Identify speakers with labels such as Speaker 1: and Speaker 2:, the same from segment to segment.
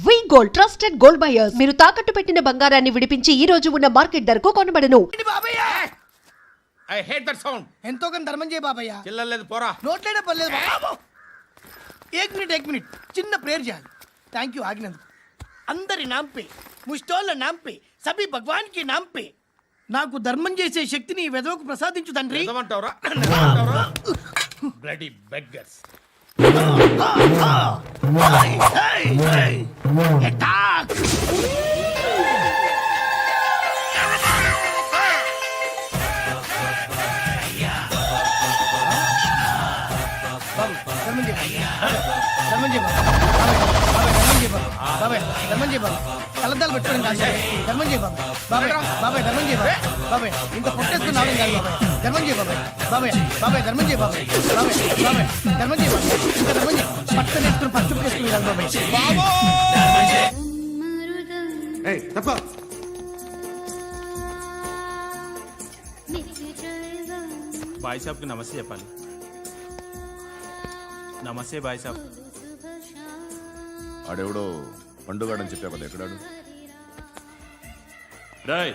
Speaker 1: వి gold trusted gold buyers. మీరు తాకట్టు పెట్టిన బంగారాన్ని విడిపించి ఈ రోజు ఉన్న మార్కెట్ ధరకు కొనబడను.
Speaker 2: I hate that sound.
Speaker 3: ఎంతో కొంత ధర్మం చేయ బాబయ్య.
Speaker 2: చిల్లలేదు పోరా.
Speaker 3: నోట్లేనే పర్లేదు బాబు. ఏక్ మినిట్ చిన్న ప్రేయర్ చేయాలి. థ్యాంక్ యూ ఆగినందుకు. అందరి నాంపే ముష్టోళ్ళ నాంపే సభీ భగవాన్ కి నాంపే నాకు ధర్మం చేసే శక్తిని ఈ వెదవకు ప్రసాదించు తండ్రి.
Speaker 2: ఏమంటావురా? Bloody beggars.
Speaker 3: కలద్దాలు పెట్టుకోండి ధర్మం చేయ బాబాయ్. బాబాయ్ ధర్మం చేయ బాబాయ్. ఇంత పొట్టేసుకుని రావడం కాదు బాబాయ్. ధర్మం చేయ బాబాయ్. ధర్మం చేయ బాబాయ్. ధర్మం చేయ ఇంకా ధర్మం చేయ. పట్టు నేర్చుకుని పచ్చుకు వేసుకుని కాదు బాబాయ్.
Speaker 4: బాయ్ సాబ్కి నమస్తే చెప్పాలి. నమస్తే బాయ్ సాబ్.
Speaker 5: ఆడెవడో పండుగాడని చెప్పావు కదా, ఎక్కడాడు?
Speaker 4: రాయ్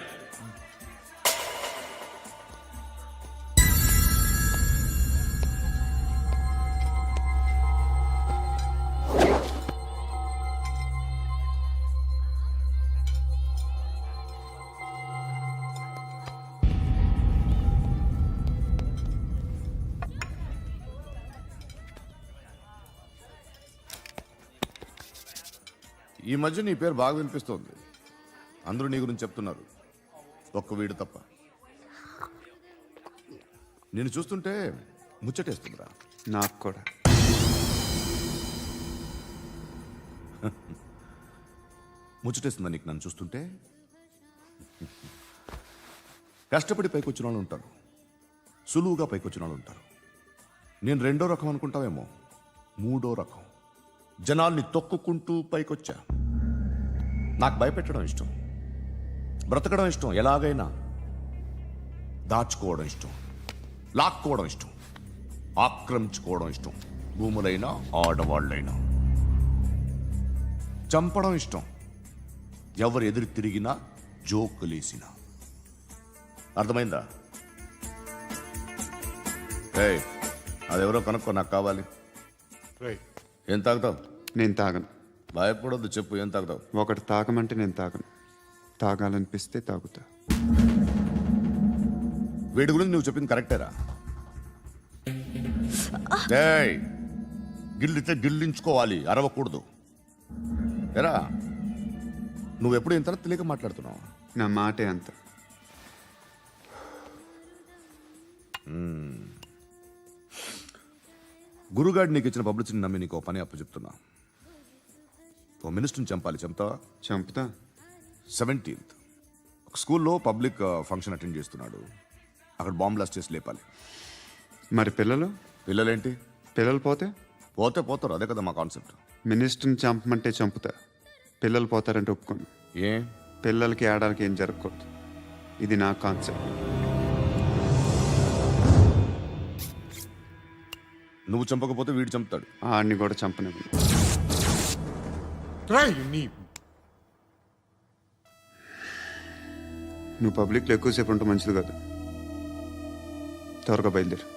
Speaker 5: ఈ మధ్య నీ పేరు బాగా వినిపిస్తోంది. అందరూ నీ గురించి చెప్తున్నారు, ఒక్క వీడు తప్ప. నేను చూస్తుంటే ముచ్చటేస్తుందిరా.
Speaker 6: నాకు కూడా.
Speaker 5: ముచ్చటేస్తుందా నీకు నన్ను చూస్తుంటే? కష్టపడి పైకొచ్చిన వాళ్ళు ఉంటారు, సులువుగా పైకొచ్చిన వాళ్ళు ఉంటారు. నేను రెండో రకం అనుకుంటావేమో, మూడో రకం. జనాల్ని తొక్కుకుంటూ పైకొచ్చా. నాకు భయపెట్టడం ఇష్టం, బ్రతకడం ఇష్టం, ఎలాగైనా దాచుకోవడం ఇష్టం, లాక్కోవడం ఇష్టం, ఆక్రమించుకోవడం ఇష్టం. భూములైనా ఆడవాళ్ళైనా చంపడం ఇష్టం, ఎవరు ఎదురు తిరిగినా జోకులేసినా. అర్థమైందా? అదెవరో కనుక్కో, నాకు కావాలి. ఏం తాగుతావు?
Speaker 6: నేను తాగను.
Speaker 5: భయపడొద్దు, చెప్పు ఏం తాగుతావు?
Speaker 6: ఒకటి తాగమంటే నేను తాగను, తాగాలనిపిస్తే తాగుతా.
Speaker 5: వీడి గురించి నువ్వు చెప్పింది కరెక్టేరా? గిల్లితే గిల్లించుకోవాలి, అరవకూడదు. ఎరా, నువ్వెప్పుడు ఇంత తెలియక మాట్లాడుతున్నావు?
Speaker 6: నా మాటే అంత.
Speaker 5: గురుగాడు నీకు ఇచ్చిన పబ్లిసిటీని నమ్మి నీకు పని అప్పు చెప్తున్నా. ఓ మినిస్టర్ని చంపాలి, చంపుతావా?
Speaker 6: చంపుతా.
Speaker 5: 17th ఒక స్కూల్లో పబ్లిక్ ఫంక్షన్ అటెండ్ చేస్తున్నాడు. అక్కడ బాంబ్ బ్లాస్ట్ చేసి లేపాలి.
Speaker 6: మరి
Speaker 5: పిల్లలేంటి?
Speaker 6: పిల్లలు పోతే
Speaker 5: పోతారు, అదే కదా మా కాన్సెప్ట్.
Speaker 6: మినిస్టర్ని చంపమంటే చంపుతా, పిల్లలు పోతారంటే ఒప్పుకోను.
Speaker 5: ఏ
Speaker 6: పిల్లలకి ఆడడానికి ఏం జరగకూడదు, ఇది నా కాన్సెప్ట్.
Speaker 5: నువ్వు చంపకపోతే వీడు చంపుతాడు.
Speaker 6: ఆడిని కూడా చంపనివ్వను. నువ్వు పబ్లిక్లో ఎక్కువసేపు ఉంటే మంచిది కాదు. త్వరగా బయలుదేరు.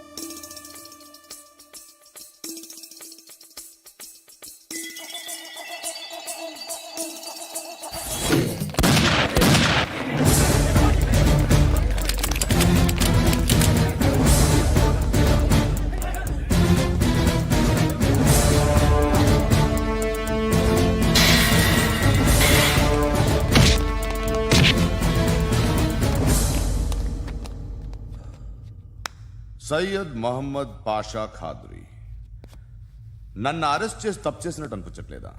Speaker 5: సయ్యద్ మహమ్మద్ పాషా ఖాద్రీ. నన్ను అరెస్ట్ చేసి తప్పు చేసినట్టు అనిపించట్లేదా?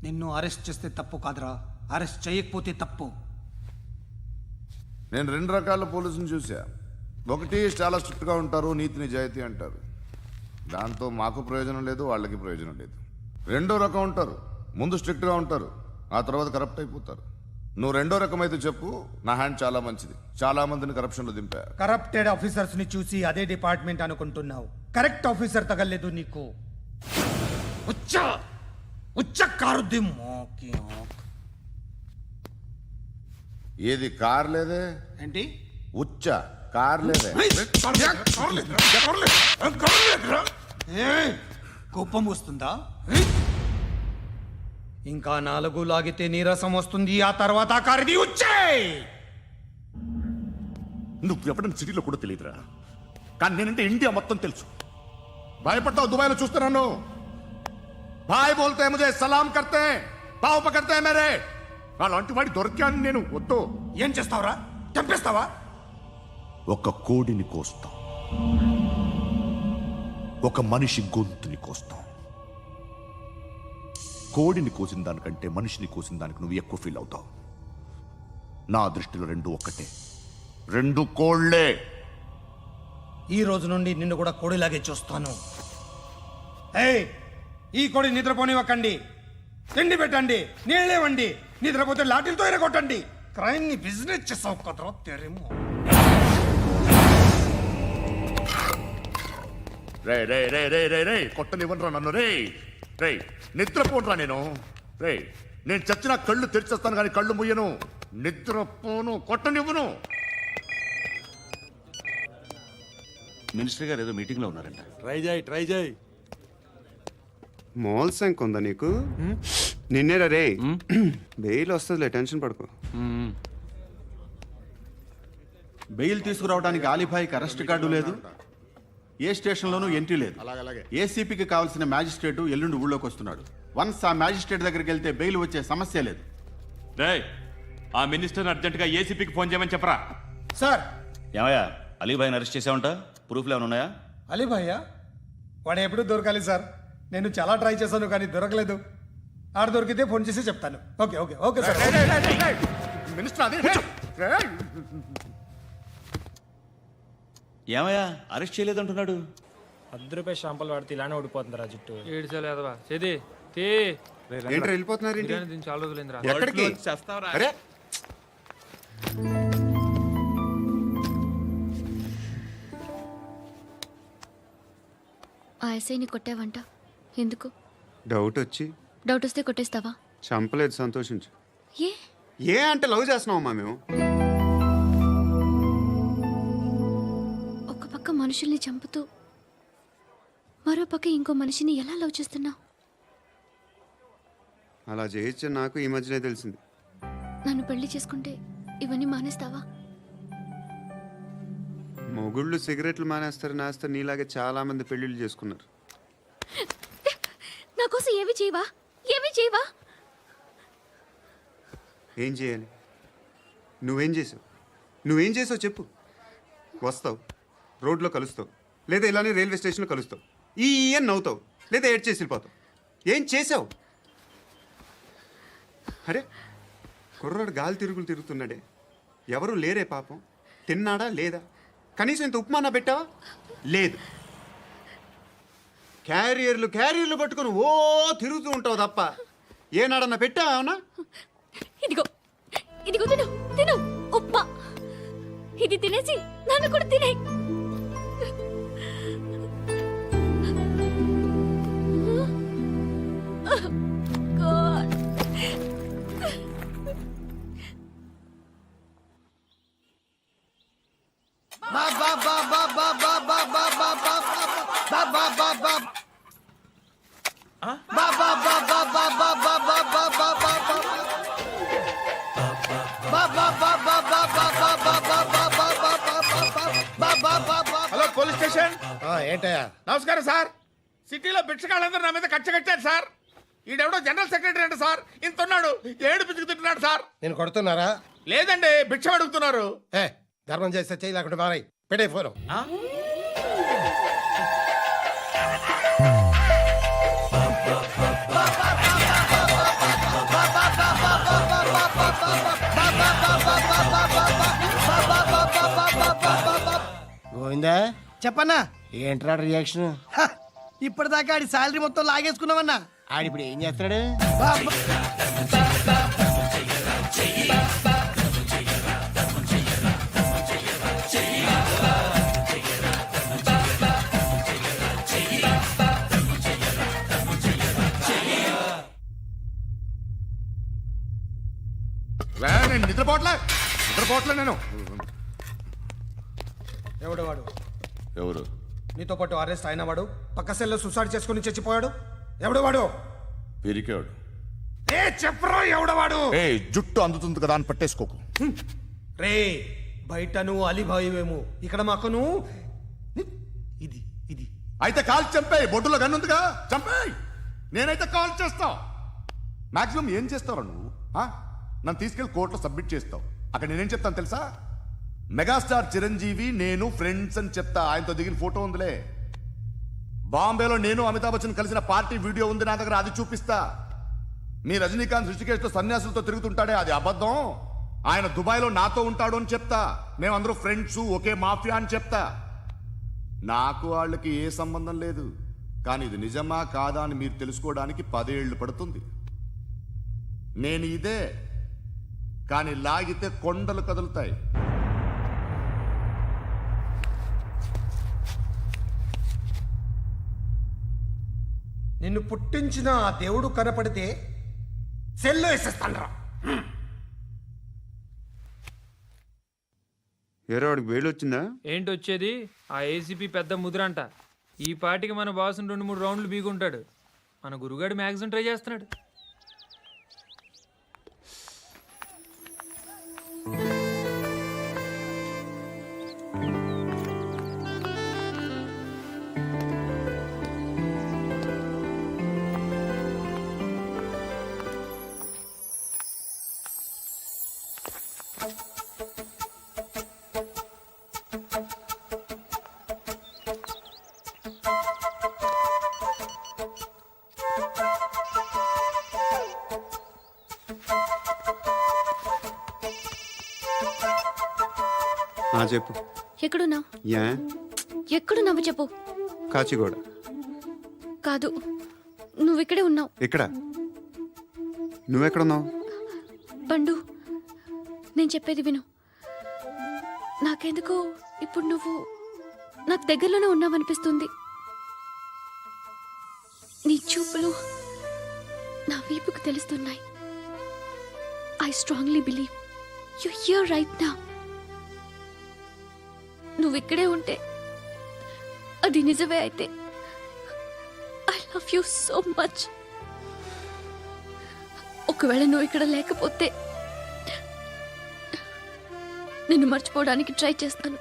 Speaker 3: నిన్ను అరెస్ట్ చేస్తే తప్పు కాదురా, అరెస్ట్ చేయకపోతే తప్పు.
Speaker 5: నేను 2 రకాల పోలీసుని చూసా. ఒకటి చాలా స్ట్రిక్ట్గా ఉంటారు, నీతి నిజాయితీ అంటారు. దాంతో మాకు ప్రయోజనం లేదు, వాళ్ళకి ప్రయోజనం లేదు. రెండో రకం ఉంటారు, ముందు స్ట్రిక్ట్గా ఉంటారు, ఆ తర్వాత కరప్ట్ అయిపోతారు. నువ్వు రెండో రకం అయితే చెప్పు, నా హ్యాండ్ చాలా మంచిది. చాలా మందిని కరప్షన్లో దింపా.
Speaker 3: కరప్టెడ్ ఆఫీసర్స్ ని చూసి అదే డిపార్ట్మెంట్ అనుకుంటున్నావు. కరెక్ట్ ఆఫీసర్ తగలేదు నీకు. ఉచ్చ కారుద్ది మోకి
Speaker 5: ఏది కార్ లేదే?
Speaker 3: ఏంటి?
Speaker 5: ఉచ్చ కార్ లేదే?
Speaker 3: కోపం వస్తుందా? ఇంకా 4 లాగితే నీరసం వస్తుంది. ఆ తర్వాత కారిది వచ్చే.
Speaker 5: నువ్వు ఎప్పుడైనా సిటీలో కూడా తెలియదురా, కానీ నేనంటే ఇండియా మొత్తం తెలుసు. భయపడతావు దుబాయ్లో చూస్తున్నాను. భాయ్ బోల్తే ముజే సలాం కర్తే పావు పకర్తే మేరే. అలాంటి వాడి దొరికాను నేను. వద్దు.
Speaker 3: ఏం చేస్తావురా? చంపేస్తావా?
Speaker 5: ఒక కోడిని కోస్తాం, ఒక మనిషి గొంతుని కోస్తాం. కోడిని కోసిన దానికంటే మనిషిని కోసిన దానికి నువ్వు ఎక్కువ ఫీల్ అవుతావు. నా దృష్టిలో రెండు ఒక్కటే, రెండు కోళ్లే.
Speaker 3: ఈ రోజు నుండి నిన్ను కూడా కోడిలాగే చూస్తాను. ఏయ్, ఈ కోడి నిద్రపోనివ్వకండి. తిండి పెట్టండి, నీళ్ళేవండి. నిద్రపోతే లాఠీలతో ఎరగొట్టండి. క్రైమ్ ని బిజినెస్ చేసావు కదరా తెరేమో.
Speaker 5: రే రే రే రే రే రే కొట్టనివ్వనరా నన్ను. రే రే నిద్రపోనరా నేను. రే నేను చచ్చిన కళ్ళు తెరిచేస్తాను కానీ కళ్ళు ముయ్యను. నిద్రపోను, కొట్టనివ్వను.
Speaker 7: మినిస్టర్ గారు ఏదో మీటింగ్ లో ఉన్నారంట.
Speaker 4: ట్రై చేయి.
Speaker 6: మోల్ సంక్ ఉందా నీకు? నిన్నేరా రే. బెయిల్ వస్తుందిలే, టెన్షన్ పడుకో.
Speaker 7: బెయిల్ తీసుకురావడానికి ఆలిభాయికి అరెస్ట్ కార్డు లేదు, ఏ స్టేషన్లోనూ ఎంట్రీ లేదు. ఏసీపీకి కావాల్సిన మ్యాజిస్ట్రేటు ఎల్లుండి ఊళ్ళోకి వస్తున్నాడు. వన్స్ ఆ మ్యాజిస్ట్రేట్ దగ్గరికి వెళ్తే బెయిల్ వచ్చే సమస్య లేదు.
Speaker 8: రేయ్, ఆ మినిస్టర్ అర్జెంటుగా ఏసీపీకి ఫోన్ చేయమని చెప్పరా.
Speaker 3: సార్,
Speaker 7: ఏమయ్యా అలీభాయిని అరెస్ట్ చేసావంట? ప్రూఫ్లు ఏమైనా ఉన్నాయా?
Speaker 3: అలీ భయ్యా వాడు ఎప్పుడు దొరకాలి సార్. నేను చాలా ట్రై చేశాను కానీ దొరకలేదు. ఆడ దొరికితే ఫోన్ చేసి చెప్తాను. Okay okay okay sir.
Speaker 5: Minister అదే.
Speaker 7: ఏమయ్యా అరెస్ట్ చేయలేదంటున్నాడు?
Speaker 9: ₹10 షాంపూలు వాడితే ఇలానే ఓడిపోతుందిరా జుట్టు. ఏడ్చలేదవా చేది తీ
Speaker 6: ఏంట్రా వెళ్ళిపోతున్నారు ఏంటి?
Speaker 9: బిర్యానీ దీని చాలా రోజులైందిరా.
Speaker 6: ఎక్కడికి? అరే
Speaker 10: ఆ ఎస్ఐని కొట్టావంట, ఎందుకు?
Speaker 6: డౌట్ వచ్చి.
Speaker 10: డౌట్ వస్తే కొట్టేస్తావా?
Speaker 6: చంపలేదు, సంతోషించు.
Speaker 10: ఏ
Speaker 6: ఏ అంటే లవ్ చేస్తున్నావమ్మా మేము.
Speaker 10: ఒక పక్క మనుషుల్ని చంపుతూ మరో పక్క ఇంకో మనిషిని ఎలా లవ్ చేస్తున్నావు?
Speaker 6: అలా చేయొచ్చు నాకు ఈ మధ్యనే తెలిసింది.
Speaker 10: నన్ను పెళ్లి చేసుకుంటే ఇవన్నీ మానేస్తావా?
Speaker 6: మొగుళ్ళు సిగరెట్లు మానేస్తారు, నేస్తారు. నీలాగే చాలా మంది పెళ్లిళ్ళు చేసుకున్నారు.
Speaker 10: నా కోసం ఏమి చేయవా? ఏమి చేయవా?
Speaker 6: ఏం చేయాలి? నువ్వేం చేసావు? నువ్వేం చేసావు చెప్పు. వస్తావు, రోడ్లో కలుస్తావు, లేదా ఇలానే రైల్వే స్టేషన్లో కలుస్తావు. ఈ అని నవ్వుతావు, లేదా ఏడ్ చేసి వెళ్ళిపోతావు. ఏం చేసావు? అరే కుర్రాడు గాలి తిరుగులు తిరుగుతున్నాడే, ఎవరు లేరే పాపం. తిన్నాడా లేదా? కనీసం ఇంత ఉప్మానా పెట్టావా? లేదు. క్యారియర్లు పట్టుకొని ఓ తిరుగుతూ ఉంటావు తప్ప ఏనాడన్నా పెట్టావా? అవునా?
Speaker 10: ఇదిగో ఇదిగో తిను తిను ఉప్మా. ఇది తినేసి నన్ను కూడా తినే.
Speaker 2: Hello police station.
Speaker 3: ఏంటయ్యా?
Speaker 2: నమస్కారం సార్. సిటీలో భిక్షగాళ్ళందరూ నా మీద కచ్చ కట్టారు సార్. ఈడెవడో జనరల్ సెక్రటరీ అంట సార్. ఇంత ఉన్నాడు, ఏడు పిచ్చుకు తింటున్నాడు సార్.
Speaker 3: నేను కొడుతున్నారా?
Speaker 2: లేదండి, భిక్ష అడుగుతున్నారు.
Speaker 3: ఏ ధర్మం చేస్తే చెయ్యి, లేకుండా మారాయి. పెట్టే ఫోను. గోవిందా చెప్పన్నా. ఏంట్రా రియాక్షన్? ఇప్పటిదాకా ఆడి శాలరీ మొత్తం లాగేసుకున్నావన్నా. ఆడిప్పుడు ఏం చేస్తాడు?
Speaker 5: నేను నిద్రపోవట్లే. పోట్లే నేను.
Speaker 3: ఎవడు వాడు?
Speaker 5: ఎవరు?
Speaker 3: నీతో పాటు అరెస్ట్ అయిన వాడు, పక్క సెల్లో సూసైడ్ చేసుకుని చచ్చిపోయాడు. ఎవడు వాడు?
Speaker 5: పిరికాడు.
Speaker 3: ఏ చెప్పరా ఎవడవాడు?
Speaker 5: ఏ జుట్టు అందుతుంది కదా అని పట్టేసుకోకు.
Speaker 3: రే బయట నువ్వు అలీబాయివేమో, ఇక్కడ మాకు నువ్వు ఇది ఇది.
Speaker 5: అయితే కాల్ చంపేయి, బొడ్డులో గన్నుందిగా చంపేయి. నేనైతే కాల్ చేస్తా. మాక్సిమం ఏం చేస్తావు నువ్వు? నన్ను తీసుకెళ్లి కోర్టులో సబ్మిట్ చేస్తావు. అక్కడ నేనేం చెప్తాను తెలుసా? మెగాస్టార్ చిరంజీవి నేను ఫ్రెండ్స్ అని చెప్తా. ఆయనతో దిగిన ఫోటో ఉందిలే. బాంబేలో నేను అమితాబ్ బచ్చన్ కలిసిన పార్టీ వీడియో ఉంది నా దగ్గర, అది చూపిస్తా. మీ రజనీకాంత్ ఋషికేష్తో సన్యాసులతో తిరుగుతుంటాడే, అది అబద్ధం. ఆయన దుబాయ్లో నాతో ఉంటాడు అని చెప్తా. మేమందరూ ఫ్రెండ్స్, ఒకే మాఫియా అని చెప్తా. నాకు వాళ్ళకి ఏ సంబంధం లేదు. కానీ ఇది నిజమా కాదా అని మీరు తెలుసుకోవడానికి 10 ఏళ్ళు పడుతుంది. నేను ఇదే, కానీ లాగితే కొండలు కదులుతాయి.
Speaker 3: నిన్ను పుట్టించిన ఆ దేవుడు కనపడితే సెల్లో వేసేస్తానరా.
Speaker 6: ఏరో వాడికి వేలు వచ్చిందా?
Speaker 9: ఏంటి వచ్చేది? ఆ ఏసీపీ పెద్ద ముద్రంట. ఈ పాటికి మన బాసుని 2-3 రౌండ్లు బీగుంటాడు. మన గురుగాడు మ్యాక్సిమం ట్రై చేస్తున్నాడు.
Speaker 6: చెప్పు.
Speaker 10: ఎక్కడున్నావు?
Speaker 6: యా
Speaker 10: ఎక్కడున్నావు చెప్పు.
Speaker 6: కాచిగూడ.
Speaker 10: కాదు, నువ్వు ఇక్కడే ఉన్నావు.
Speaker 6: ఇక్కడ నువ్వెక్కడున్నావు?
Speaker 10: పండు, నేను చెప్పేది విను. నాకెందుకో ఇప్పుడు నువ్వు నాకు దగ్గరలోనే ఉన్నావనిపిస్తుంది. నీ చూపులు నా వీపుకు తెలుస్తున్నాయి. I strongly believe you here right now. నువ్వు ఇక్కడే ఉంటే అది నిజమే అయితే I love you so much. ఒకవేళ నువ్వు ఇక్కడ లేకపోతే నిన్ను మర్చిపోవడానికి ట్రై చేస్తాను.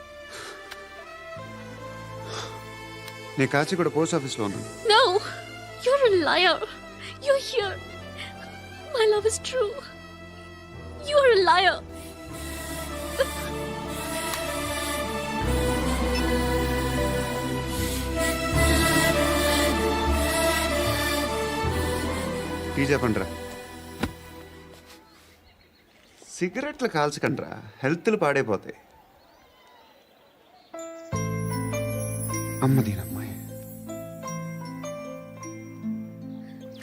Speaker 6: నేను కాచిగూడ పోస్ట్ ఆఫీస్లో ఉన్నాను.
Speaker 10: No, you're a liar. You're here. My love is true. You're a liar.
Speaker 6: Tea చెప్పండిరా. సిగరెట్లు కాల్చకండ్రా, హెల్త్లు పాడైపోతాయి. అమ్మ దీనమ్మాయి.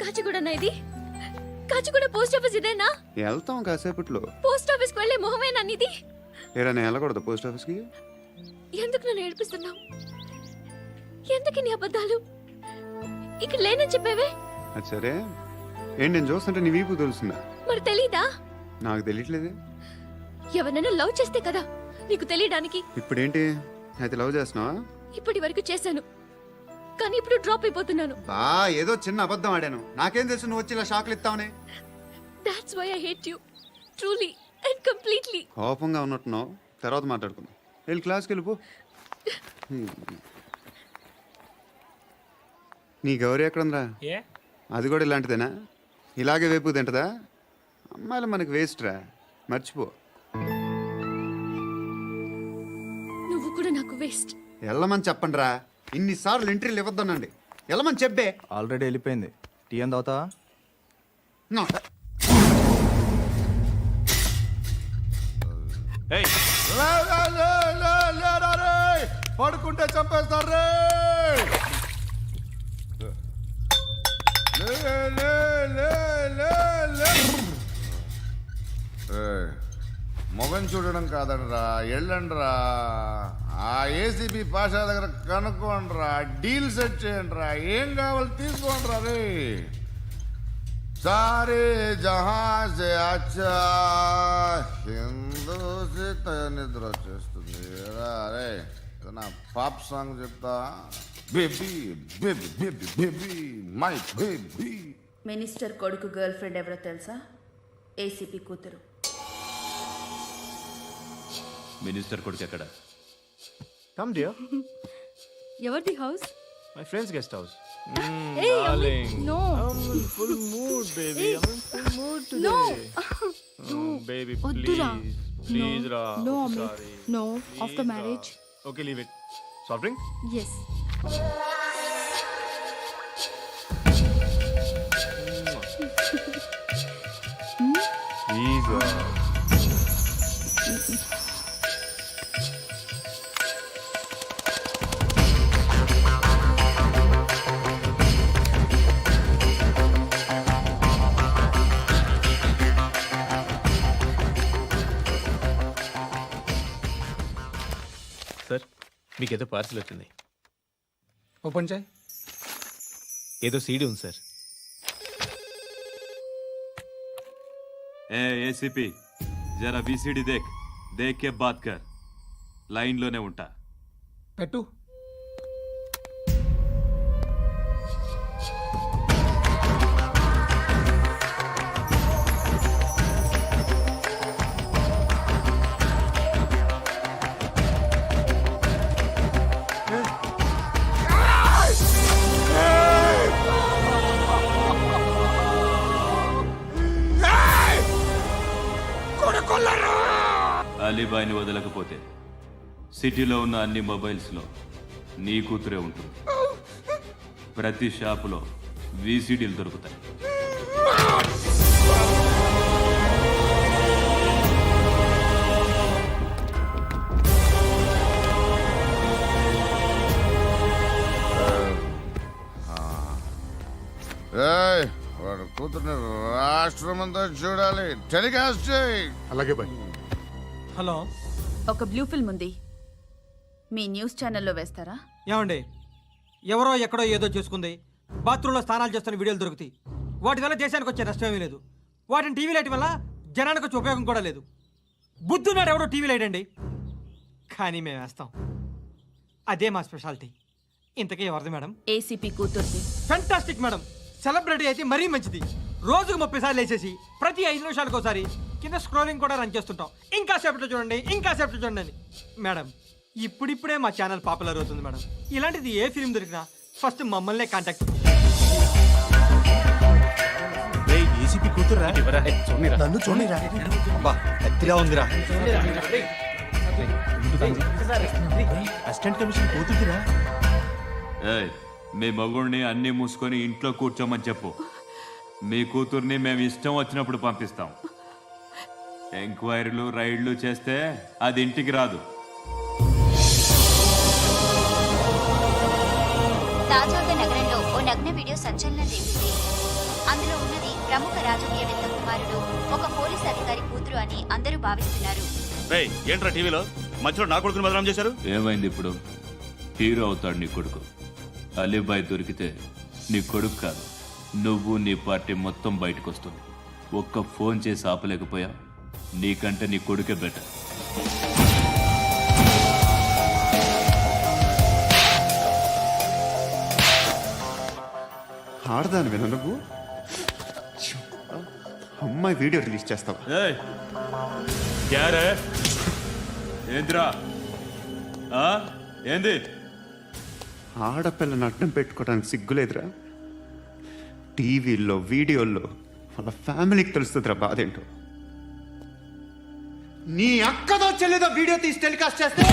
Speaker 10: కాచిగూడనా ఇది? కాచిగూడ పోస్ట్ ఆఫీస్ ఇదేనా?
Speaker 6: వెళ్తాం కాసేపట్లో.
Speaker 10: పోస్ట్ ఆఫీస్ కు వెళ్ళే మొహమేనా నీది?
Speaker 6: ఏరా నేను వెళ్ళకూడదు పోస్ట్ ఆఫీస్కి?
Speaker 10: ఎందుకు నన్ను ఏడిపిస్తున్నావు? ఎందుకు నీ అబద్ధాలు? ఇక్కడ లేనని చెప్పేవే.
Speaker 6: అది సరే, ఏంటి నేను చూస్తుంటే నీ వీపు తెలుస్తుందా?
Speaker 10: మరి తెలీదా?
Speaker 6: నాకు తెలియట్లేదే.
Speaker 10: ఎవరైనా లవ్ చేస్తే కదా నీకు తెలియడానికి.
Speaker 6: ఇప్పుడేంటి అయితే లవ్ చేస్తున్నావా?
Speaker 10: ఇప్పటి వరకు చేశాను, కానీ ఇప్పుడు డ్రాప్ అయిపోతున్నాను.
Speaker 6: ఏదో చిన్న అబద్ధం ఆడాను. నాకేం తెలుసు నువ్వు వచ్చి ఇలా షాక్లు ఇస్తావని.
Speaker 10: That's why I hate you. Truly and completely.
Speaker 6: కోపంగా ఉన్నట్టున్నావు, తర్వాత మాట్లాడుకుందాం. వెళ్ళి క్లాస్కి వెళ్ళిపో. నీ గౌరీ ఎక్కడుందా?
Speaker 9: ఏ
Speaker 6: అది కూడా ఇలాంటిదేనా? ఇలాగే వేపు తింటదా? అమ్మాయిలు మనకి వేస్ట్ రా, మర్చిపో.
Speaker 10: నువ్వు కూడా నాకు వేస్ట్.
Speaker 6: వెళ్ళమని చెప్పండి రా. ఇన్నిసార్లు ఎంట్రీలు ఇవ్వద్దనండి. వెళ్ళమని చెప్పే.
Speaker 4: ఆల్రెడీ వెళ్ళిపోయింది. టీ ఏం తాగుతావా?
Speaker 8: ఏయ్,
Speaker 5: పడుకుంటే చంపేస్తారు రే. మొగం చూడడం కాదండ్రా, వెళ్ళండ్రా. ఆ ఏసీపీ పాషా దగ్గర కనుక్కోండ్రా, డీల్ సెట్ చేయండిరా, ఏం కావాలి తీసుకోండిరా రే. సారే జహా సే అచ్చా హింద్ చూసి నిద్ర వచ్చేస్తుంది అరే నా పాప్ సాంగ్ చెప్తా baby baby baby baby my baby.
Speaker 10: Minister కొడుకు గర్ల్ ఫ్రెండ్ ఎవరో తెలుసా? ఏసీపీ కూతురు.
Speaker 8: మినిస్టర్ కొడుకు ఎక్కడ?
Speaker 4: కమ్ డియర్,
Speaker 10: ఎవరిది house?
Speaker 4: My friends guest house.
Speaker 10: No
Speaker 4: full mood baby, I am full mood today. Baby,
Speaker 10: వద్దురా.
Speaker 4: please రా.
Speaker 10: No,
Speaker 4: Sorry.
Speaker 10: no. After marriage.
Speaker 4: Okay, leave it. Soft drink?
Speaker 10: Yes.
Speaker 4: Please రా.
Speaker 11: Sir మీకేదో parcel వచ్చింది.
Speaker 3: Open చేయి.
Speaker 11: ఏదో CD ఉంది sir.
Speaker 8: ఏ ACP, జరా BCD దేక్, దేక్ కే bath కర్. లైన్లోనే ఉంటా.
Speaker 3: పెట్టు.
Speaker 8: అలీబాయిని వదలకపోతే సిటీలో ఉన్న అన్ని మొబైల్స్లో నీ కూతురే ఉంటుంది. ప్రతి షాపులో వీసీడీలు దొరుకుతాయి.
Speaker 5: ఏయ్, వాడు కూతుర్ని రాష్ట్రం అంతా చూడాలి. టెలికాస్ట్ చేయి.
Speaker 7: అలాగే బాయ్.
Speaker 3: హలో,
Speaker 10: ఒక బ్లూ ఫిల్మ్ ఉంది, మీ న్యూస్ ఛానల్లో వేస్తారా?
Speaker 3: ఏమండి, ఎవరో ఎక్కడో ఏదో చేసుకుంది, బాత్రూంలో స్నానాలు చేస్తున్న వీడియోలు దొరుకుతాయి. వాటి వల్ల దేశానికి వచ్చే నష్టమేమీ లేదు. వాటిని టీవీ లైట్ వల్ల జనానికి వచ్చే ఉపయోగం కూడా లేదు. బుద్ధున్నాడు ఎవడో టీవీ లైట్ అండి, కానీ మేము వేస్తాం. అదే మా స్పెషాలిటీ. ఇంతకీ ఎవరిది మేడం?
Speaker 10: ఏసీపీ కూతుర్ది.
Speaker 3: Fantastic madam. సెలబ్రిటీ అయితే మరీ మంచిది. రోజుకు 30 సార్లు వేసేసి ప్రతి 5 నిమిషాలకు ఒకసారి కింద స్క్రోలింగ్ కూడా రన్ చేస్తుంటాం. ఇంకా సేపట్లో చూడండి, ఇంకా సేపట్లో చూడండి అని. మేడం, ఇప్పుడిప్పుడే మా ఛానల్ పాపులర్ అవుతుంది మేడం. ఇలాంటిది ఏ ఫిల్మ్ దొరికినా ఫస్ట్ మమ్మల్నే కాంటాక్ట్.
Speaker 11: ఏసీపీ కూతురా?
Speaker 3: నన్ను చూడరా,
Speaker 11: ఎత్తిగా ఉందిరా. అసిస్టెంట్ కమిషన్ కూతురురా?
Speaker 8: ఏయ్, మీ మగుడిని అన్ని మూసుకొని ఇంట్లో కూర్చోమని చెప్పు. మీ కూతుర్ని మేము ఇష్టం వచ్చినప్పుడు పంపిస్తాం. ఎంక్వైరీలు రైడ్లు చేస్తే అది ఇంటికి రాదు.
Speaker 10: తాజాగా నగరంలో ఓ నగ్న వీడియో సంచలనం రేపింది. అందులో ఉన్నది ప్రముఖ రాజకీయవేత్త కుమారుడు, ఒక పోలీస్ అధికారి కూతురు అని అందరూ భావిస్తున్నారు.
Speaker 8: ఏంట్రా టీవీలో మధ్యలో నా కొడుకుని బదనాం చేశారు? ఏమైంది ఇప్పుడు? హీరో అవుతాడు నీ కొడుకు. అలీబాయ్ దొరికితే నీ కొడుకు కాదు, నువ్వు నీ పార్టీ మొత్తం బయటకు వస్తుంది. ఒక్క ఫోన్ చేసి ఆపలేకపోయా? నీకంటే నీ కొడుకే బెటర్.
Speaker 6: ఆడదాని విన నువ్వు అమ్మాయి వీడియో రిలీజ్ చేస్తావా?
Speaker 8: ఏంద్రా ఏంది?
Speaker 6: ఆడపిల్లని అడ్డం పెట్టుకోవడానికి సిగ్గులేదురా? టీవీల్లో వీడియోల్లో వాళ్ళ ఫ్యామిలీకి తెలుస్తుందిరా బాధ ఏంటో. నీ అక్కదో చెల్లిదో వీడియో తీసి టెలికాస్ట్ చేస్తే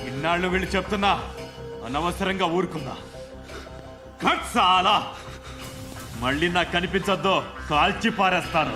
Speaker 8: ఇన్నాళ్ళు వీళ్ళు చెప్తున్నా అనవసరంగా ఊరుకున్నా. చాలా మళ్ళీ నాకు కనిపించొద్దు, కాల్చి పారేస్తాను.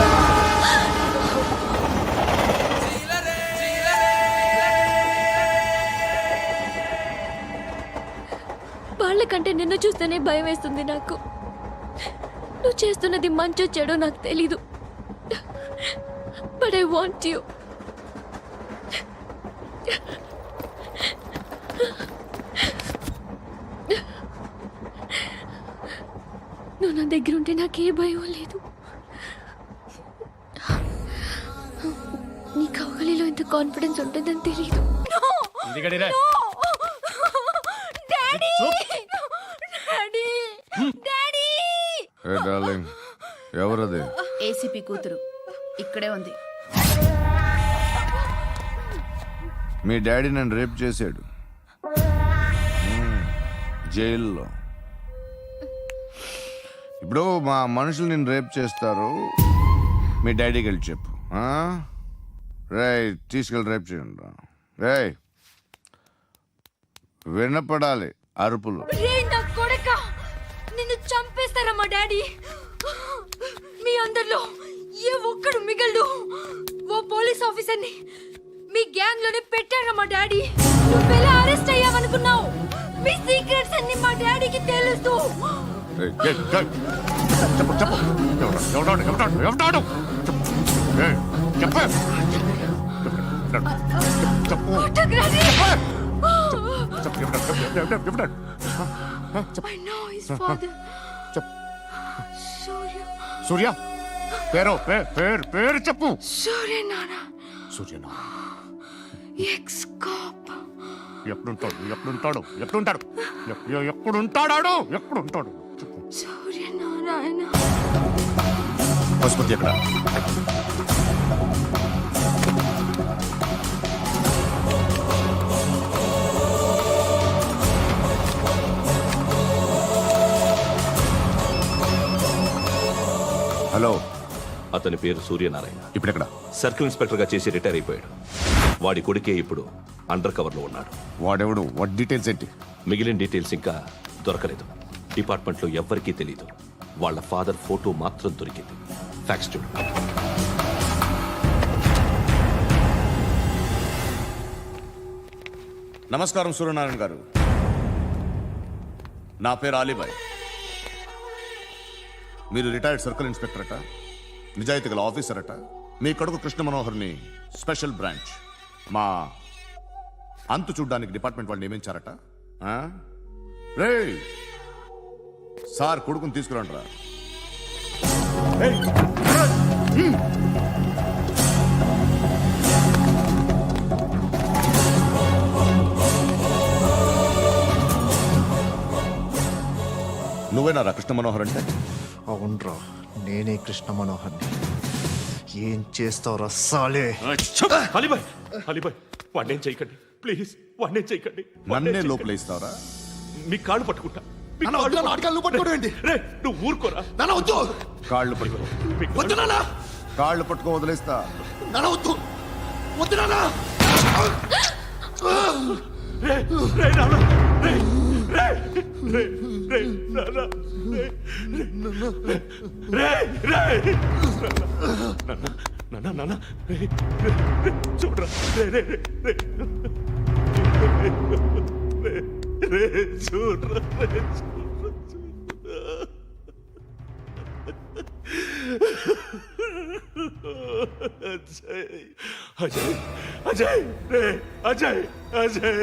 Speaker 12: నిన్ను చూస్తేనే భయం వేస్తుంది నాకు. నువ్వు చేస్తున్నది మంచో చెడో నాకు తెలీదు. But I want you. నువ్వు నా దగ్గర ఉంటే నాకే భయం లేదు. నీ కౌగలిలో ఇంత కాన్ఫిడెన్స్ ఉంటుందని తెలీదు.
Speaker 5: ఏ డార్లింగ్, ఎవరది?
Speaker 10: ఏసీపీ కూతురు ఇక్కడే ఉంది.
Speaker 5: మీ డాడీ నన్ను రేప్ చేశాడు జైల్లో. ఇప్పుడు మా మనుషులు నిన్ను రేప్ చేస్తారు, మీ డాడీకి వెళ్ళి చెప్పు. రేయ్, తీసుకెళ్ళి రేప్ చేయండి. రేయ్, వినపడాలి అరుపులు.
Speaker 12: నిన్ను చంపేస్తారా మా డాడీ? మీ అందరిలో ఏ ఒక్కడు మిగలడు. ఓ పోలీస్ ఆఫీసర్ని మీ గ్యాంగ్ లోనే పెట్టారా మా డాడీ? నువ్వెలా అరెస్ట్ అయ్యావనుకున్నావు? మీ సీక్రెట్స్ అన్ని మా డాడీకి తెలుసు.
Speaker 5: చెప్పు చెప్పు, ఎవడాడు?
Speaker 12: I know his father.
Speaker 5: సూర్య పేరు చెప్పు.
Speaker 12: సూర్య నాన్న.
Speaker 5: సూర్య
Speaker 12: ఎక్స్ కాప్.
Speaker 5: ఎప్పుడుంటాడు?
Speaker 12: సూర్య నారాయణ.
Speaker 5: పశుపతి ఎక్కడ? హలో,
Speaker 8: అతని పేరు సూర్యనారాయణ.
Speaker 5: ఇప్పుడెక్కడ?
Speaker 8: సర్కిల్ ఇన్స్పెక్టర్ గా చేసి రిటైర్ అయిపోయాడు. వాడి కొడుకే ఇప్పుడు అండర్ కవర్ లో ఉన్నాడు.
Speaker 5: వాడెవడు? వాడి డీటెయిల్స్ ఏంటి?
Speaker 8: మిగిలిన డీటెయిల్స్ ఇంకా దొరకలేదు. డిపార్ట్మెంట్ లో ఎవ్వరికీ తెలియదు. వాళ్ళ ఫాదర్ ఫోటో మాత్రం దొరికింది. ఫ్యాక్స్ చూడు.
Speaker 5: నమస్కారం సూర్యనారాయణ గారు. నా పేరు అలీబాయ్. మీరు రిటైర్డ్ సర్కిల్ ఇన్స్పెక్టర్ అట, నిజాయితీ గల ఆఫీసర్ అట. మీ కొడుకు కృష్ణ మనోహర్ని స్పెషల్ బ్రాంచ్ మా అంతు చూడ్డానికి డిపార్ట్మెంట్ వాళ్ళు నియమించారట. రే సార్, కొడుకుని తీసుకురండి రా. నువ్వేనా రా కృష్ణ మనోహర్ అంటే?
Speaker 11: అవునరా, నేనే కృష్ణ మనోహర్ని. ఏం చేస్తావురా సాలే?
Speaker 8: అలీబాయ్, వాడినేం చేయకండి ప్లీజ్, వాడినేం చేయకండి.
Speaker 5: నన్నే లోపల ఇస్తావరా?
Speaker 8: మీ కాళ్ళు పట్టుకుంటా. నువ్వు ఊరుకోరా.
Speaker 5: కాళ్ళు పట్టుకో. కాళ్ళు పట్టుకో, వదిలేస్తా.
Speaker 8: చూడరా, అజయ్ అజయ్ రే అజయ్ అజయ్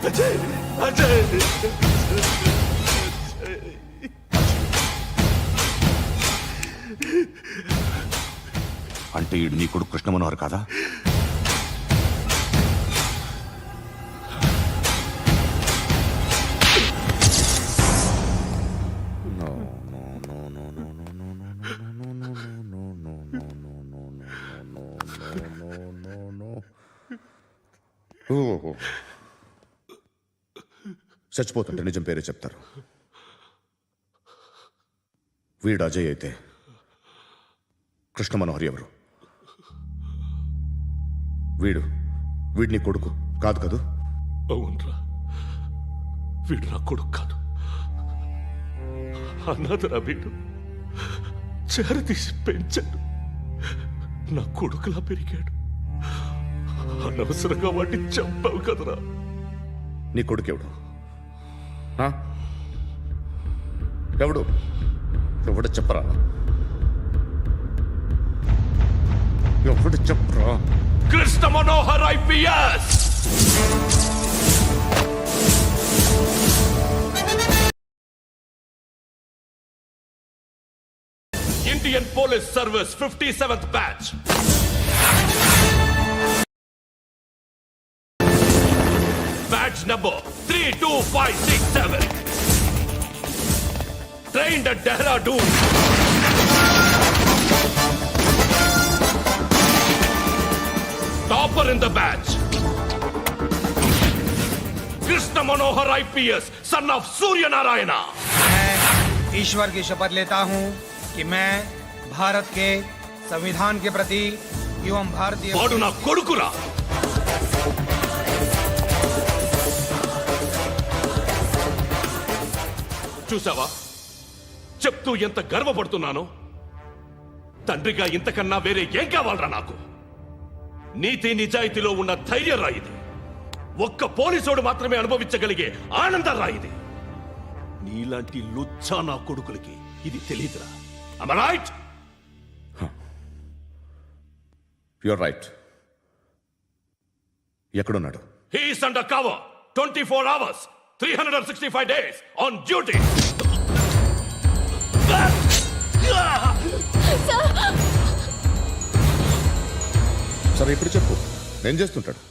Speaker 8: అజయ్ అజయ్
Speaker 5: అంటే ఈడు నీ కొడుకు కృష్ణ మనోహర్ కాదా? చచ్చిపోతుంటే నిజం పేరే చెప్తారు. వీడు అజయ్ అయితే కృష్ణ మనోహర్ ఎవరు? వీడిని కొడుకు కాదు కదూ?
Speaker 8: అవునరా, వీడు నా కొడుకు కాదు. అన్నదరా వీడు. చేరతీసి పెంచాడు, నా కొడుకులా పెరిగాడు. అనవసరంగా వాడిని చంపావు కదరా.
Speaker 5: నీ కొడుకెవడు ఆ? ఎవడు ఎవడు చెప్పరా ఎవడు చెప్పరా
Speaker 8: Krishna Manohar IPS Indian police service 57th batch batch number 32567 trained at Dehradun. Topper in the batch. Krishna Manohar IPS, son of Surya Narayana.
Speaker 3: मैं ईश्वर की शपथ लेता हूँ कि मैं भारत के संविधान के प्रति एवं भारतीय
Speaker 8: వాడు నా కొడుకురా. చూసావా చెప్తూ ఎంత గర్వపడుతున్నానో. తండ్రిగా ఇంతకన్నా వేరే ఏం కావాలరా నాకు? నీతి నిజాయితీలో ఉన్న ధైర్యం రాయిది. ఒక్క పోలీసోడు మాత్రమే అనుభవించగలిగే ఆనందం రాయిది. నీలాంటి లుచ్చా నా కొడుకులకి ఇది తెలియదురా. Am I right?
Speaker 5: Your right. ఎక్కడున్నాడు?
Speaker 8: He is under cover 24 hours 365 days on duty.
Speaker 5: సరే ఇప్పుడు చెప్పు, ఏం చేస్తుంటాడు?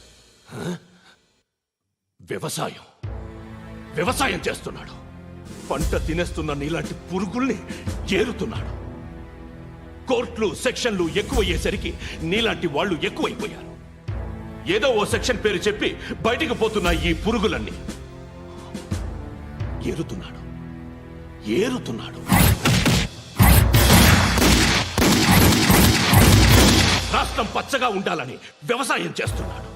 Speaker 8: వ్యవసాయం చేస్తున్నాడు. పంట తినేస్తున్న నీలాంటి పురుగుల్ని ఏరుతున్నాడు. కోర్టులు సెక్షన్లు ఎక్కువయ్యేసరికి నీలాంటి వాళ్ళు ఎక్కువైపోయారు. ఏదో ఓ సెక్షన్ పేరు చెప్పి బయటికి పోతున్న ఈ పురుగులన్నీ ఏరుతున్నాడు. రాష్ట్రం పచ్చగా ఉండాలని వ్యవసాయం చేస్తున్నాడు.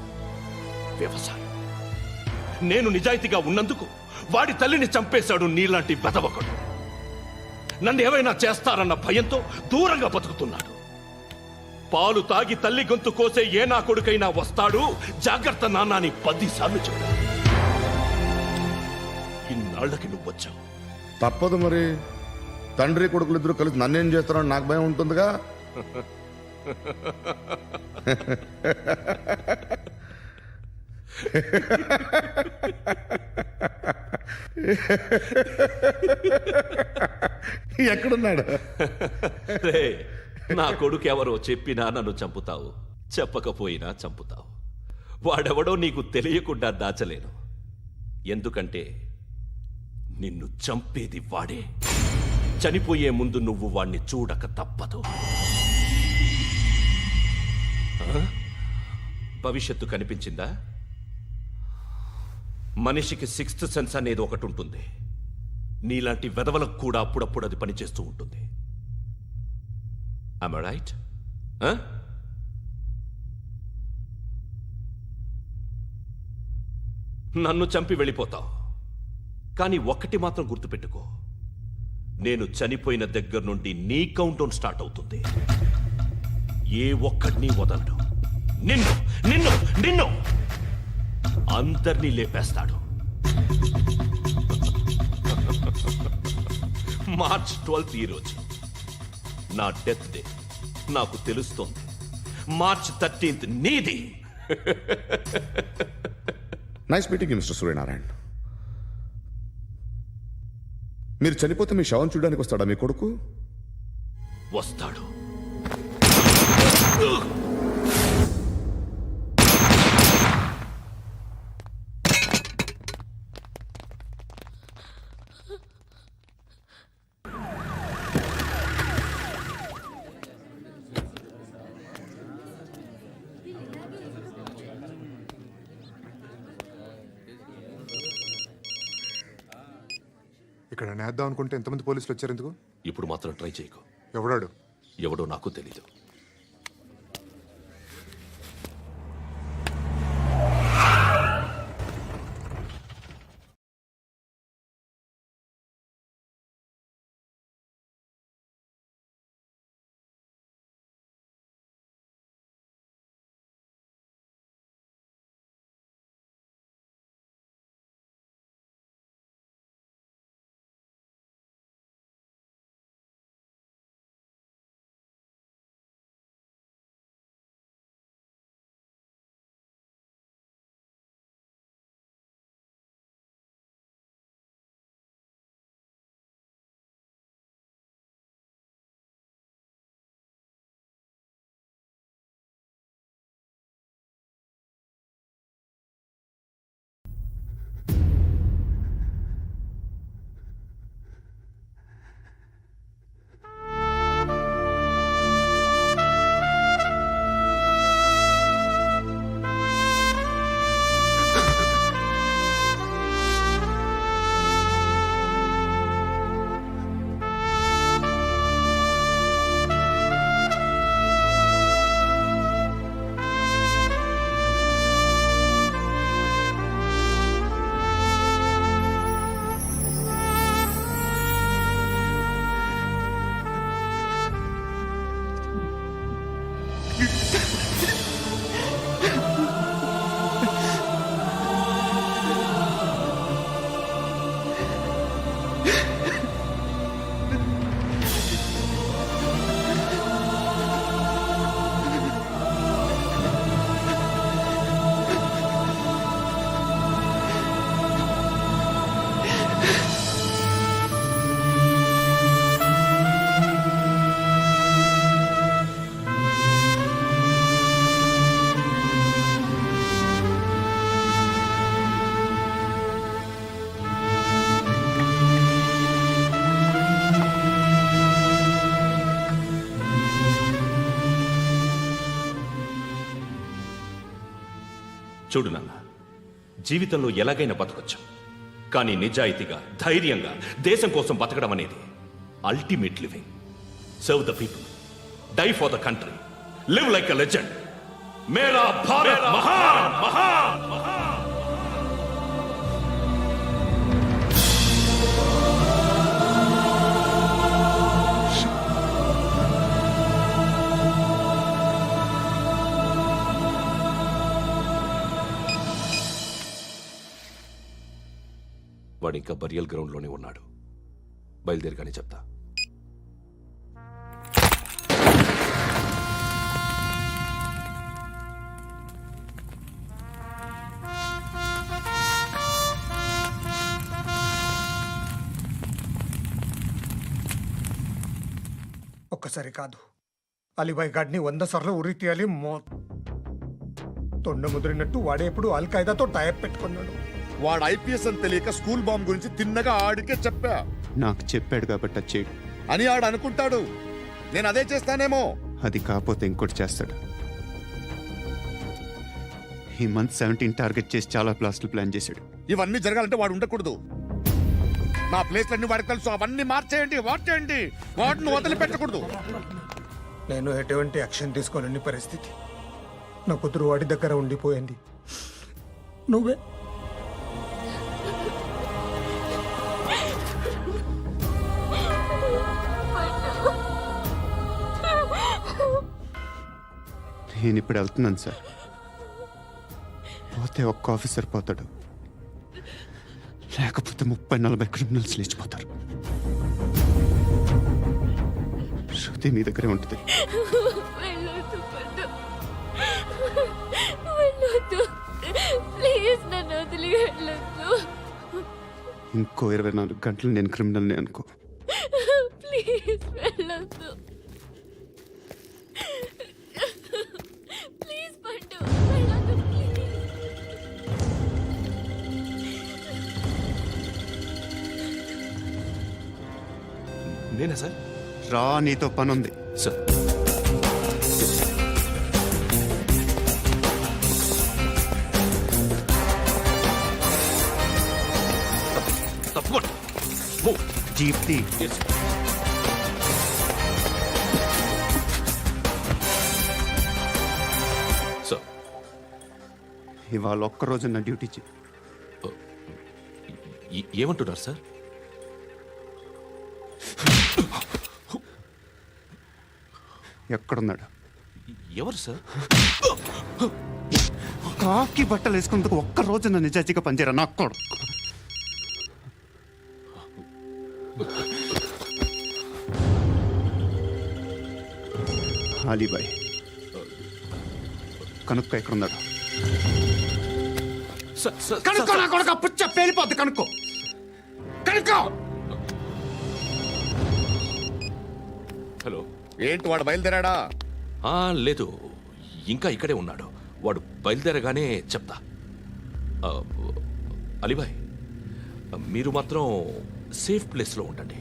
Speaker 8: నేను నిజాయితీగా ఉన్నందుకు వాడి తల్లిని చంపేశాడు నీలాంటి బెదవకుడు. నన్ను ఏమైనా చేస్తారన్న భయంతో దూరంగా బతుకుతున్నాడు. పాలు తాగి తల్లి గొంతు కోసే ఏ నా కొడుకైనా వస్తాడు, జాగ్రత్త నాన్న అని 10 సార్లు చెప్పాడు. ఇన్నాళ్లకి నువ్వు వచ్చావు.
Speaker 5: తప్పదు మరి. తండ్రి కొడుకులు ఇద్దరు కలిసి నన్నేం చేస్తారని నాకు భయం ఉంటుందిగా. ఎక్కడున్నాడు?
Speaker 8: నా కొడుకు ఎవరో చెప్పినా నన్ను చంపుతావు, చెప్పకపోయినా చంపుతావు. వాడెవడో నీకు తెలియకుండా దాచలేను. ఎందుకంటే నిన్ను చంపేది వాడే. చనిపోయే ముందు నువ్వు వాణ్ణి చూడక తప్పదు. భవిష్యత్తు కనిపించిందా? మనిషికి 6th సెన్స్ అనేది ఒకటి ఉంటుంది. నీలాంటి వెధవలకు కూడా అప్పుడప్పుడు అది పనిచేస్తూ ఉంటుంది. Am I right? నన్ను చంపి వెళ్ళిపోతావు. కానీ ఒక్కటి మాత్రం గుర్తుపెట్టుకో, నేను చనిపోయిన దగ్గర నుండి నీ కౌంటౌన్ స్టార్ట్ అవుతుంది. ఏ ఒక్కడిని వదలడు. నిన్ను నిన్ను నిన్ను అందరినీ లేపేస్తాడు. మార్చ్ 12th ఈరోజు నా డెత్ డే. నాకు తెలుస్తోంది. మార్చ్ 13th నీది.
Speaker 5: Nice meeting mister Suryanarayana. మీరు చనిపోతే మీ శవం చూడడానికి వస్తాడా మీ కొడుకు?
Speaker 8: వస్తాడు.
Speaker 6: ఇక్కడ నేద్దాం అనుకుంటే ఎంతమంది పోలీసులు వచ్చారు ఎందుకు?
Speaker 8: ఇప్పుడు మాత్రం ట్రై చేయకు.
Speaker 6: ఎవడాడు?
Speaker 8: ఎవడో నాకు తెలీదు. చూడు నాన్న, జీవితంలో ఎలాగైనా బతకొచ్చు, కానీ నిజాయితీగా ధైర్యంగా దేశం కోసం బతకడం అనేది ultimate living. Serve the people, die for the country, live like a legend. మేరా భారత్ మహాన్ మహాన్ మహాన్. వాడు ఇంకా బరియల్ గ్రౌండ్లోనే ఉన్నాడు. బయలుదేరగానే చెప్తా.
Speaker 3: ఒక్కసారి కాదు, అలీబాయ్ గాడిని 100 సార్లు ఉరి తీయాలి. తొండ ముదిరినట్టు వాడే ఎప్పుడు అల్ ఖైదాతో టైప్ పెట్టుకున్నాడు.
Speaker 2: వాడు ఐపీఎస్ అని తెలియక స్కూల్ బాంబ్ గురించి తిన్నగా ఆడికే చెప్పా
Speaker 6: నాకు చెప్పాడు కాబట్టి అది చేయడు.
Speaker 2: అని ఆడు అనుకుంటాడు. నేను అదే చేస్తానేమో.
Speaker 6: అది కాకపోతే ఇంకోటి చేస్తాడు. ఈ మంత్ 17 టార్గెట్ చేసి చాలా బ్లాస్టులు ప్లాన్ చేశాడు.
Speaker 2: ఇవన్నీ జరగాలంటే వాడు ఉండకూడదు. నా ప్లేస్లన్నీ వాడికి తెలుసు. అవన్నీ మార్చేయండి, వాటేయండి. వాటిని వదిలిపెట్టకూడదు.
Speaker 3: నేను ఎటువంటి యాక్షన్ తీసుకోలేని పరిస్థితి. నా కూతురు వాడి దగ్గర ఉండిపోయింది. నువ్వే
Speaker 6: నేను ఇప్పుడు వెళ్తున్నాను సార్. పోతే ఒక్క ఆఫీసర్ పోతాడు, లేకపోతే 30-40 క్రిమినల్స్ లేచిపోతారు. శృతి మీ దగ్గరే ఉంటుంది.
Speaker 12: వెళ్ళొద్దు పండు, వెళ్ళొద్దు ప్లీజ్, నన్ను వదిలి వెళ్ళొద్దు.
Speaker 6: ఇంకో 24 గంటలు నేను క్రిమినల్ని అనుకో.
Speaker 12: ప్లీజ్ వెళ్ళొద్దు, ప్లీజ్ పండు వెళ్ళొద్దు ప్లీజ్.
Speaker 8: నేనా సార్?
Speaker 6: రా, నీతో పని ఉంది
Speaker 8: సార్. తప్పకుండా.
Speaker 6: జీప్తి
Speaker 8: సార్.
Speaker 6: ఇవాళ ఒక్కరోజు నా డ్యూటీ చేయి.
Speaker 8: ఏమంటున్నారు సార్?
Speaker 6: ఎక్కడున్నాడు?
Speaker 8: ఎవరు సార్?
Speaker 6: కాకి బట్టలు వేసుకున్నందుకు ఒక్కరోజు నా నిజాజీగా పనిచేయరా నా కొడుకు. అలీబాయ్ కనుక్కో, ఎక్కడున్నాడు? కనుక్కో నా కొడుకు. పుచ్చ పేలిపోద్ది. కనుక్కో, కనుక్కో.
Speaker 8: హలో.
Speaker 2: ఏంటి వాడు బయలుదేరాడా?
Speaker 8: లేదు, ఇంకా ఇక్కడే ఉన్నాడు. వాడు బయలుదేరగానే చెప్తా. అలీబాయ్, మీరు మాత్రం సేఫ్ ప్లేస్లో ఉండండి,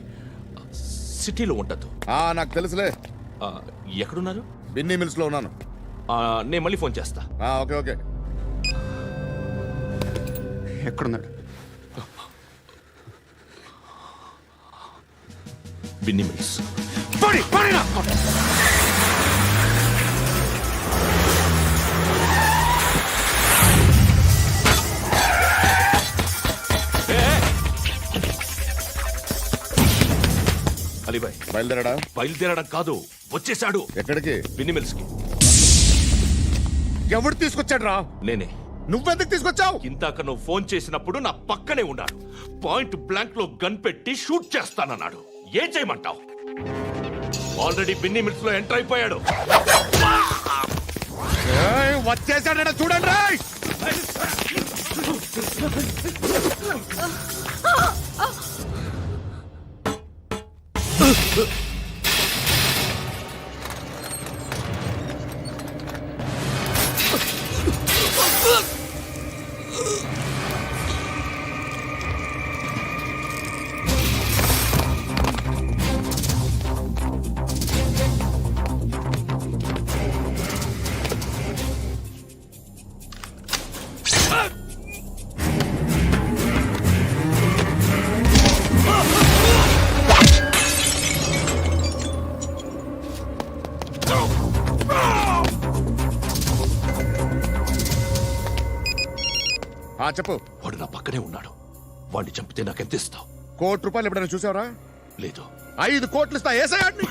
Speaker 8: సిటీలో ఉండద్దు.
Speaker 2: నాకు తెలుసులే.
Speaker 8: ఎక్కడున్నారు?
Speaker 2: బిన్నీ మిల్స్ లో ఉన్నాను.
Speaker 8: నేను మళ్ళీ ఫోన్ చేస్తా.
Speaker 2: Okay okay.
Speaker 6: ఎక్కడున్నాడు?
Speaker 8: బిన్నీ మిల్స్. అలీబాయ్
Speaker 2: బయలుదేరాడా?
Speaker 8: బయలుదేరడం కాదు, వచ్చేసాడు.
Speaker 2: ఎక్కడికి?
Speaker 8: బిన్నీ మిల్స్ కి.
Speaker 2: ఎవడు తీసుకొచ్చాడు రా?
Speaker 8: నేనే.
Speaker 2: నువ్వెందుకు తీసుకొచ్చావు?
Speaker 8: ఇందాక నువ్వు ఫోన్ చేసినప్పుడు నా పక్కనే ఉన్నాడు. పాయింట్ బ్లాంక్ లో గన్ పెట్టి షూట్ చేస్తానన్నాడు. ఏం చేయమంటావు? ఆల్రెడీ బిన్ని మిల్స్ లో ఎంటర్ అయిపోయాడు.
Speaker 2: వచ్చేసాడ చూడండి రా. చెప్పు.
Speaker 8: వాడు నా పక్కనే ఉన్నాడు. వాడిని చంపితే నాకెంత ఇస్తావు?
Speaker 2: ₹1,00,00,000 ఎప్పుడైనా చూసావరా?
Speaker 8: లేదు.
Speaker 2: 5 కోట్లు ఇస్తా. ఏసయాడిని.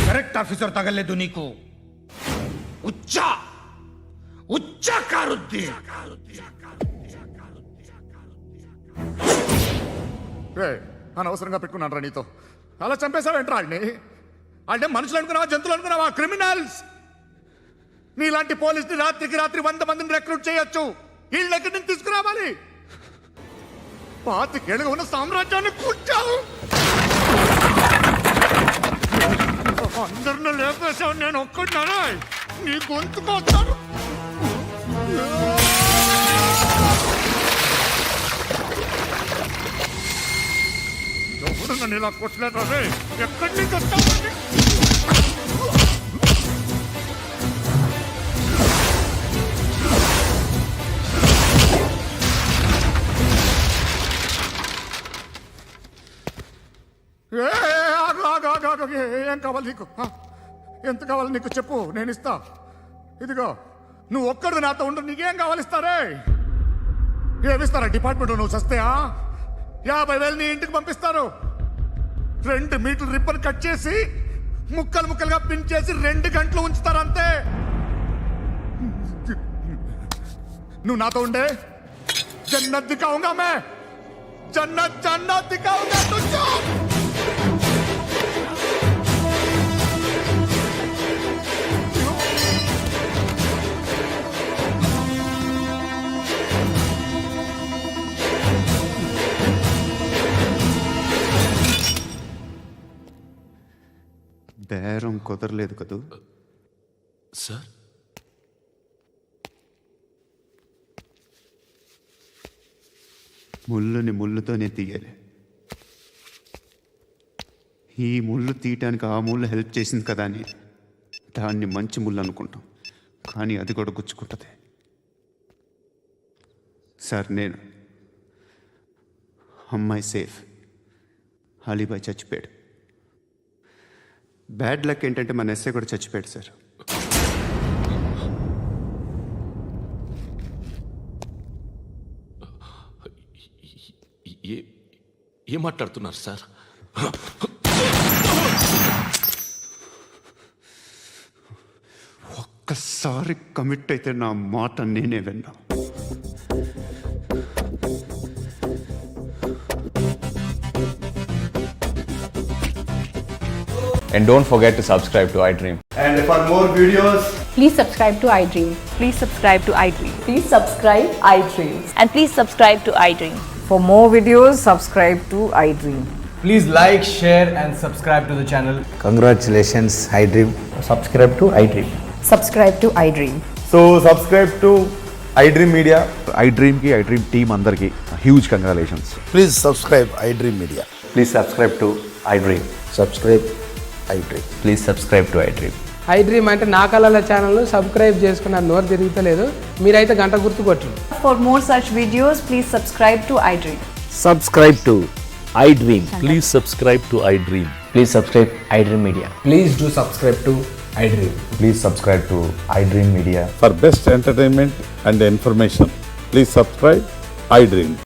Speaker 2: కరెక్ట్ ఆఫీసర్ తగలేదు నీకు. ఉచ్చా కారుద్ది. అనవసరంగా పెట్టుకున్నాను రా నీతో. అలా చంపేశావేంట్రా వాడిని? అంటే మనుషులు అనుకున్నావా, జంతువులు అనుకున్నావా? క్రిమినల్స్. నీలాంటి పోలీసుని రాత్రికి రాత్రి 100 మందిని రిక్రూట్ చేయొచ్చు. వీళ్ళ దగ్గర నుంచి తీసుకురావాలి. 25 ఏళ్ళుగా ఉన్న సామ్రాజ్యాన్ని కూర్చావు. అందరిని లేపేశావు, నేను ఒక్కడినారా? నీ గొంతుకొస్తాను. ఎవరు నన్ను ఇలా కొట్టలేదా? ఎక్కడి నుంచి వస్తావు? ఏం కావాలి నీకు? ఎంత కావాలి నీకు చెప్పు, నేను ఇస్తా. ఇదిగో నువ్వు ఒక్కడు నాతో ఉండు. నీకేం కావాలి ఇస్తారే? ఏమిస్తారా డిపార్ట్మెంట్? నువ్వు చస్తేయా 50,000 నీ ఇంటికి పంపిస్తారు. 2 మీటర్లు రిబ్బన్ కట్ చేసి ముక్కలు ముక్కలుగా పిన్ చేసి 2 గంటలు ఉంచుతారు అంతే. నువ్వు నాతో ఉండే జన్నత్ దిఖాऊंगा मैं. జన్నత్ దిఖాऊंगा तुझको.
Speaker 6: బేరం కుదరలేదు కదూ
Speaker 8: సార్?
Speaker 6: ముళ్ళుని ముళ్ళుతోనే తీయాలి. ఈ ముళ్ళు తీయటానికి ఆ ముళ్ళు హెల్ప్ చేసింది కదా అని దాన్ని మంచి ముళ్ళు అనుకుంటాం, కానీ అది కూడా గుచ్చుకుంటుంది. సార్, నేను అమ్మాయి సేఫ్, అలీబాయ్ చచ్చిపోయాడు. బ్యాడ్ లక్ ఏంటంటే మన ఎస్ఐ కూడా చచ్చిపోయాడు సార్.
Speaker 8: ఏం మాట్లాడుతున్నారు సార్?
Speaker 6: ఒక్కసారి కమిట్ అయితే నా మాట నేనే విన్నా.
Speaker 4: And don't forget to subscribe to iDream.
Speaker 11: And for more videos,
Speaker 10: Please subscribe to iDream. Please subscribe to iDream.
Speaker 12: Please subscribe iDream.
Speaker 10: And please subscribe to iDream.
Speaker 12: For more videos, subscribe to iDream.
Speaker 4: Please like, share, and subscribe to the channel.
Speaker 11: congratulations, iDream.
Speaker 4: Subscribe to iDream.
Speaker 12: Subscribe to iDream.
Speaker 4: So subscribe to iDream Media.
Speaker 11: iDream ki iDream team andarki huge congratulations.
Speaker 3: Please subscribe iDream media.
Speaker 4: Please subscribe to iDream.
Speaker 3: Subscribe iDream.
Speaker 4: Please subscribe to iDream.
Speaker 9: iDream అంటే నా కళల channel subscribe చేసుకున్న నోరు తిరుగుతలేదు. మీరైతే గంట గుర్తు కొట్టండి.
Speaker 12: For more such videos, please subscribe to iDream.
Speaker 4: Subscribe to iDream.
Speaker 8: Please subscribe to iDream.
Speaker 4: Please subscribe iDream Media. Please do subscribe to iDream.
Speaker 11: Please subscribe to iDream Media.
Speaker 2: For best entertainment and information, please subscribe iDream.